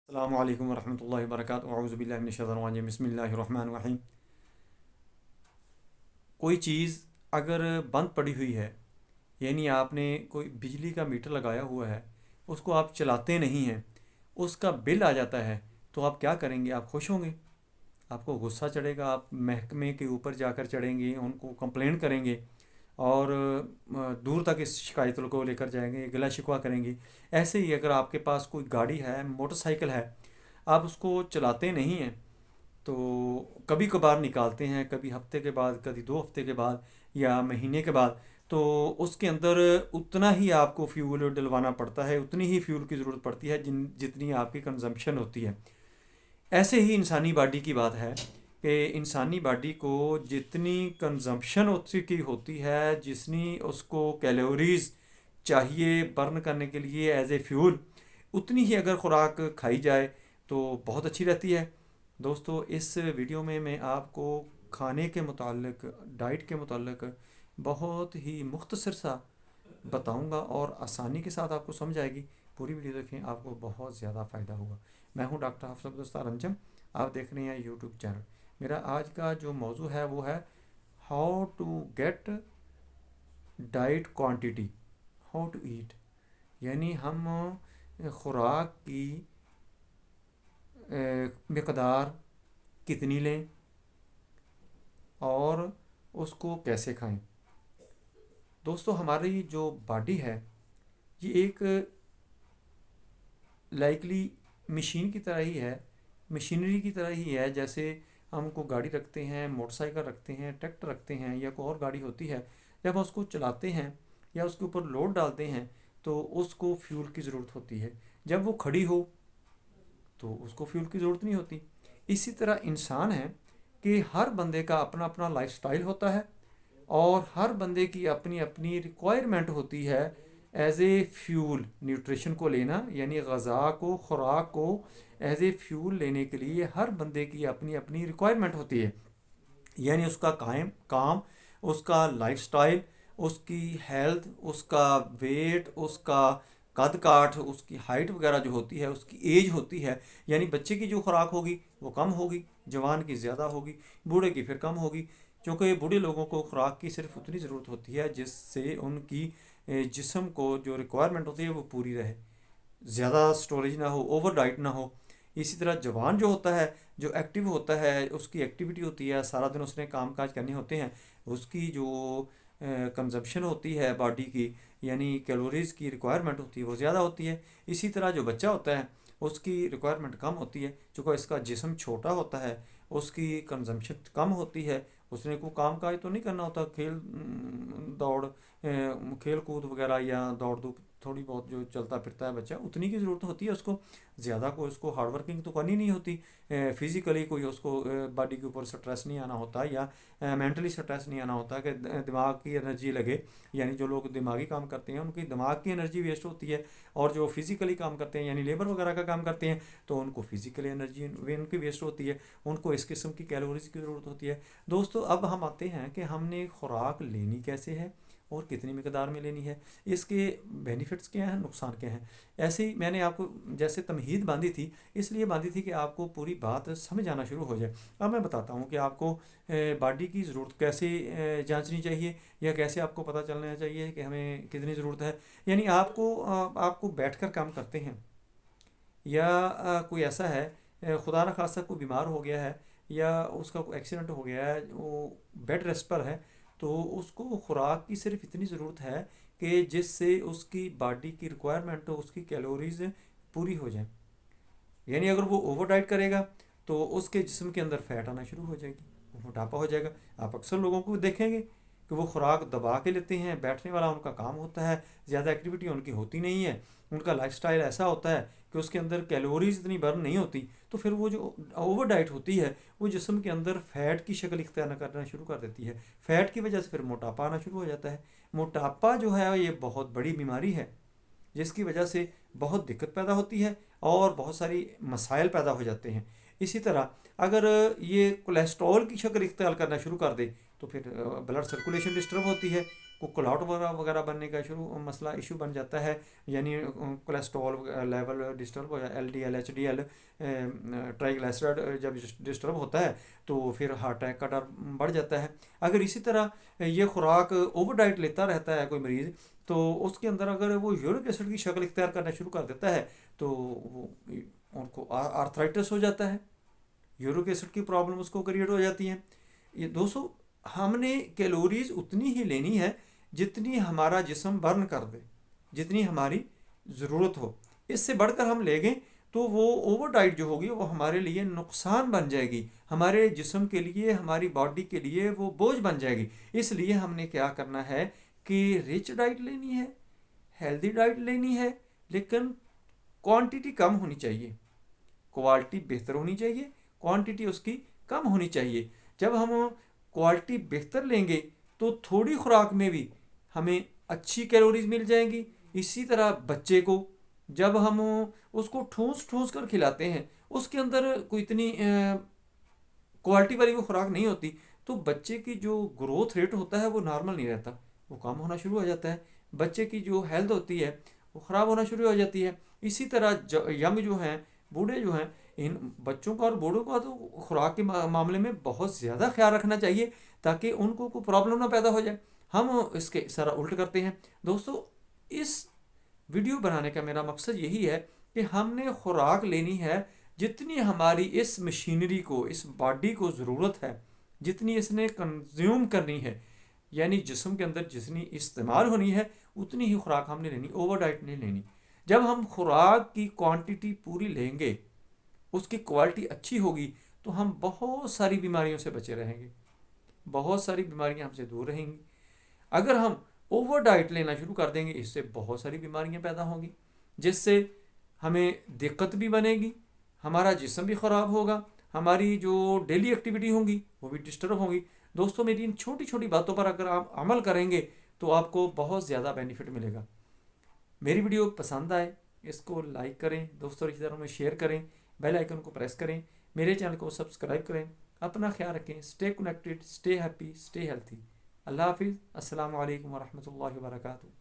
अस्सलामु अलैकुम वरहमतुल्लाहि वबरकातुहू अऊज़ु बिल्लाहि मिनश शैतानिर रजीम बिस्मिल्लाहिर रहमानिर रहीम। कोई चीज़ अगर बंद पड़ी हुई है, यानी आपने कोई बिजली का मीटर लगाया हुआ है, उसको आप चलाते नहीं हैं, उसका बिल आ जाता है, तो आप क्या करेंगे? आप खुश होंगे? आपको गुस्सा चढ़ेगा, आप महकमे के ऊपर जाकर चढ़ेंगे, उनको कंप्लेन करेंगे और दूर तक इस शिकायत को लेकर जाएंगे, गिला शिकवा करेंगे। ऐसे ही अगर आपके पास कोई गाड़ी है, मोटरसाइकिल है, आप उसको चलाते नहीं हैं, तो कभी कभार निकालते हैं, कभी हफ्ते के बाद, कभी 2 हफ्ते के बाद या महीने के बाद, तो उसके अंदर उतना ही आपको फ्यूल डलवाना पड़ता है, उतनी ही फ्यूल की ज़रूरत पड़ती है जितनी आपकी कंजम्पशन होती है। ऐसे ही इंसानी बॉडी की बात है कि इंसानी बॉडी को जितनी कंजम्पशन उसकी होती है, जितनी उसको कैलोरीज चाहिए बर्न करने के लिए एज ए फ्यूल, उतनी ही अगर खुराक खाई जाए तो बहुत अच्छी रहती है। दोस्तों, इस वीडियो में मैं आपको खाने के मुतालिक, डाइट के मुतालिक बहुत ही मुख्तसर सा बताऊंगा और आसानी के साथ आपको समझ आएगी। पूरी वीडियो देखें, आपको बहुत ज़्यादा फ़ायदा होगा। मैं हूं डॉक्टर हफसत अंजम, आप देख रहे हैं यूट्यूब चैनल। मेरा आज का जो मौजू है वो है how to get diet quantity, how to eat, यानी हम खुराक की मकदार कितनी लें और उसको कैसे खाएं। दोस्तों, हमारी जो बॉडी है ये एक लाइकली मशीन की तरह ही है, मशीनरी की तरह ही है। जैसे हमको गाड़ी रखते हैं, मोटरसाइकिल रखते हैं, ट्रैक्टर रखते हैं या कोई और गाड़ी होती है, जब हम उसको चलाते हैं या उसके ऊपर लोड डालते हैं तो उसको फ्यूल की ज़रूरत होती है। जब वो खड़ी हो तो उसको फ्यूल की ज़रूरत नहीं होती। इसी तरह इंसान है कि हर बंदे का अपना अपना लाइफस्टाइल होता है और हर बंदे की अपनी अपनी रिक्वायरमेंट होती है एज ए फ्यूल न्यूट्रिशन को लेना, यानी ग़ज़ा को, ख़ुराक को एज ए फ्यूल लेने के लिए हर बंदे की अपनी अपनी रिक्वायरमेंट होती है। यानी उसका काम, उसका लाइफस्टाइल, उसकी हेल्थ, उसका वेट, उसका कद काठ, उसकी हाइट वगैरह जो होती है, उसकी एज होती है। यानी बच्चे की जो खुराक होगी वो कम होगी, जवान की ज़्यादा होगी, बूढ़े की फिर कम होगी। क्योंकि बूढ़े लोगों को खुराक की सिर्फ उतनी ज़रूरत होती है जिससे उनकी जिस्म को जो रिक्वायरमेंट होती है वो पूरी रहे, ज़्यादा स्टोरेज ना हो, ओवर डाइट ना हो। इसी तरह जवान जो होता है, जो एक्टिव होता है, उसकी एक्टिविटी होती है, सारा दिन उसने काम काज करने होते हैं, उसकी जो कंजप्शन होती है बॉडी की, यानी कैलोरीज़ की रिक्वायरमेंट होती है वो ज़्यादा होती है। इसी तरह जो बच्चा होता है उसकी रिक्वायरमेंट कम होती है, चूँकि इसका जिस्म छोटा होता है, उसकी कंजम्पशन कम होती है। उसने को काम काज तो नहीं करना होता, दौड़ खेल कूद वगैरह या दौड़ धूप थोड़ी बहुत जो चलता फिरता है बच्चा, उतनी की ज़रूरत होती है उसको। ज़्यादा कोई उसको हार्ड वर्किंग तो करनी नहीं होती, फिज़िकली कोई उसको बॉडी के ऊपर स्ट्रेस नहीं आना होता या मेंटली स्ट्रेस नहीं आना होता कि दिमाग की एनर्जी लगे। यानी जो लोग दिमागी काम करते हैं उनकी दिमाग की एनर्जी वेस्ट होती है, और जो फिज़िकली काम करते हैं यानी लेबर वगैरह का काम करते हैं तो उनको फिज़िकली एनर्जी उनकी वेस्ट होती है, उनको इस किस्म की कैलोरीज की ज़रूरत होती है। दोस्तों, अब हम आते हैं कि हमने खुराक लेनी कैसे है और कितनी मकदार में लेनी है, इसके बेनिफिट्स क्या हैं, नुकसान क्या हैं। ऐसे ही मैंने आपको जैसे तमहीद बांधी थी, इसलिए बांधी थी कि आपको पूरी बात समझ आना शुरू हो जाए। अब मैं बताता हूँ कि आपको बॉडी की ज़रूरत कैसे जांचनी चाहिए या कैसे आपको पता चलना चाहिए कि हमें कितनी ज़रूरत है। यानी आपको बैठकर काम करते हैं या कोई ऐसा है, खुदा न खास्ता कोई बीमार हो गया है या उसका कोई एक्सीडेंट हो गया है, वो बेड रेस्ट पर है, तो उसको खुराक की सिर्फ इतनी ज़रूरत है कि जिससे उसकी बॉडी की रिक्वायरमेंट, उसकी कैलोरीज पूरी हो जाए। यानी अगर वो ओवर डाइट करेगा तो उसके जिस्म के अंदर फैट आना शुरू हो जाएगी, वो मोटापा हो जाएगा। आप अक्सर लोगों को देखेंगे कि वो खुराक दबा के लेते हैं, बैठने वाला उनका काम होता है, ज़्यादा एक्टिविटी उनकी होती नहीं है, उनका लाइफस्टाइल ऐसा होता है कि उसके अंदर कैलोरीज इतनी बर्न नहीं होती, तो फिर वो जो ओवर डाइट होती है वो जिस्म के अंदर फैट की शक्ल इख्तियार करना शुरू कर देती है। फैट की वजह से फिर मोटापा आना शुरू हो जाता है। मोटापा जो है ये बहुत बड़ी बीमारी है जिसकी वजह से बहुत दिक्कत पैदा होती है और बहुत सारी मसाइल पैदा हो जाते हैं। इसी तरह अगर ये कोलेस्ट्रॉल की शक्ल इख्तियार करना शुरू कर दे तो फिर ब्लड सर्कुलेशन डिस्टर्ब होती है, को क्लॉट वगैरह वगैरह बनने का शुरू मसला इशू बन जाता है, यानी कोलेस्ट्रॉल लेवल डिस्टर्ब हो जाए, LDL HDL ट्राइग्लिसराइड जब डिस्टर्ब होता है तो फिर हार्ट अटैक का डर बढ़ जाता है। अगर इसी तरह ये खुराक ओवर डाइट लेता रहता है कोई मरीज़, तो उसके अंदर अगर वो यूरिक एसिड की शक्ल इख्तियार करना शुरू कर देता है तो वो उनको आर्थराइटिस हो जाता है, यूरिक एसिड की प्रॉब्लम उसको क्रिएट हो जाती है। ये दोस्तों, हमने कैलोरीज उतनी ही लेनी है जितनी हमारा जिस्म बर्न कर दे, जितनी हमारी ज़रूरत हो। इससे बढ़कर हम ले गए तो वो ओवर डाइट जो होगी वो हमारे लिए नुकसान बन जाएगी, हमारे जिस्म के लिए, हमारी बॉडी के लिए वो बोझ बन जाएगी। इसलिए हमने क्या करना है कि रिच डाइट लेनी है, हेल्दी डाइट लेनी है, लेकिन क्वांटिटी कम होनी चाहिए, क्वालिटी बेहतर होनी चाहिए, क्वांटिटी उसकी कम होनी चाहिए। जब हम क्वालिटी बेहतर लेंगे तो थोड़ी खुराक में भी हमें अच्छी कैलोरीज मिल जाएंगी। इसी तरह बच्चे को जब हम उसको ठूस ठूस कर खिलाते हैं, उसके अंदर कोई इतनी क्वालिटी वाली वो खुराक नहीं होती, तो बच्चे की जो ग्रोथ रेट होता है वो नॉर्मल नहीं रहता, वो कम होना शुरू हो जाता है। बच्चे की जो हेल्थ होती है वो ख़राब होना शुरू हो जाती है। इसी तरह यंग जो हैं, बूढ़े जो हैं, इन बच्चों का और बूढ़ों का तो खुराक के मामले में बहुत ज़्यादा ख्याल रखना चाहिए ताकि उनको कोई प्रॉब्लम ना पैदा हो जाए। हम इसके सारा उल्ट करते हैं। दोस्तों, इस वीडियो बनाने का मेरा मकसद यही है कि हमने खुराक लेनी है जितनी हमारी इस मशीनरी को, इस बॉडी को ज़रूरत है, जितनी इसने कंज्यूम करनी है, यानी जिस्म के अंदर जितनी इस्तेमाल होनी है उतनी ही खुराक हमने लेनी, ओवर डाइट नहीं लेनी। जब हम खुराक की क्वांटिटी पूरी लेंगे, उसकी क्वालिटी अच्छी होगी, तो हम बहुत सारी बीमारियों से बचे रहेंगे, बहुत सारी बीमारियां हमसे दूर रहेंगी। अगर हम ओवर डाइट लेना शुरू कर देंगे, इससे बहुत सारी बीमारियां पैदा होंगी, जिससे हमें दिक्कत भी बनेगी, हमारा जिस्म भी ख़राब होगा, हमारी जो डेली एक्टिविटी होंगी वो भी डिस्टर्ब होंगी। दोस्तों, मेरी इन छोटी छोटी बातों पर अगर आप अमल करेंगे तो आपको बहुत ज़्यादा बेनिफिट मिलेगा। मेरी वीडियो पसंद आए इसको लाइक करें, दोस्तों रिश्तेदारों में शेयर करें, बेल आइकन को प्रेस करें, मेरे चैनल को सब्सक्राइब करें। अपना ख्याल रखें, stay connected, stay happy, stay healthy. अल्लाह हाफिज़। अस्सलाम वालेकुम वरहमतुल्लाहि वबरकातुहू।